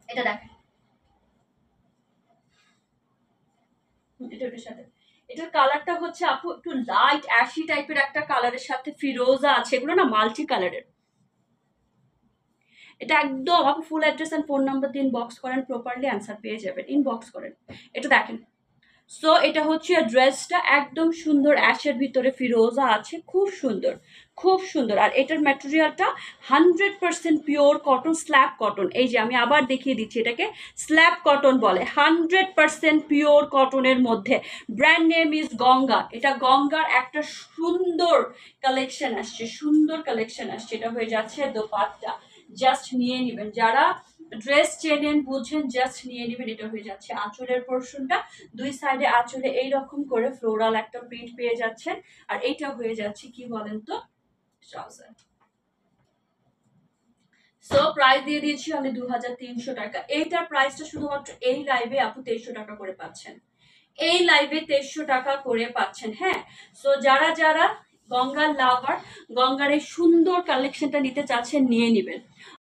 এটা দেখেন, এটার সাথে এটার কালারটা হচ্ছে আপু একটু লাইট অ্যাশি টাইপের একটা কালারের সাথে ফিরোজা আছে, এগুলো না মাল্টি কালারের। এটা একদম আপনি full address and phone number দিয়ে ইনবক্স করেন, প্রপারলি অ্যান্সার পেয়ে যাবেন, ইনবক্স করেন। এটা দেখেন। সো এটা হচ্ছে ড্রেসটা একদম সুন্দর অ্যাশের ভিতরে ফিরোজা আছে, খুব সুন্দর, খুব সুন্দর। আর এটার ম্যাটেরিয়ালটা 100% পিওর কটন, স্ল্যাব কটন। এই যে আমি আবার দেখিয়ে দিচ্ছি, এটাকে স্ল্যাব কটন বলে। 100% পিওর কটনের মধ্যে। Brand name is Ganga. এটা গঙ্গার একটা সুন্দর কালেকশন আসছে, সুন্দর কালেকশন আসছে। এটা হয়ে যাচ্ছে দোপাট্টা। জাস্ট নিয়ে নেবেন, যারা ড্রেস চেনেন বুঝেন, জাস্ট নিয়ে নেবেন। এটা হয়ে যাচ্ছে আঁচলের পোর্শনটা। দুই সাইডে আঁচলে এইরকম করে ফ্লোরাল একটা প্রিন্ট পেয়ে যাচ্ছেন। আর এইটা হয়ে যাচ্ছে কি বলেন তো, ট্রাউজার। সো প্রাইস দিয়ে দিয়েছি আমি 2300 টাকা। এইটার প্রাইসটা শুধুমাত্র এই লাইভে আপু 2300 টাকা করে পাচ্ছেন, এই লাইভে 2300 টাকা করে পাচ্ছেন। হ্যাঁ, সো যারা যারা গঙ্গার লাভার, গঙ্গার এই সুন্দর কালেকশনটা নিতে চাচ্ছেন নিয়ে নিবেন।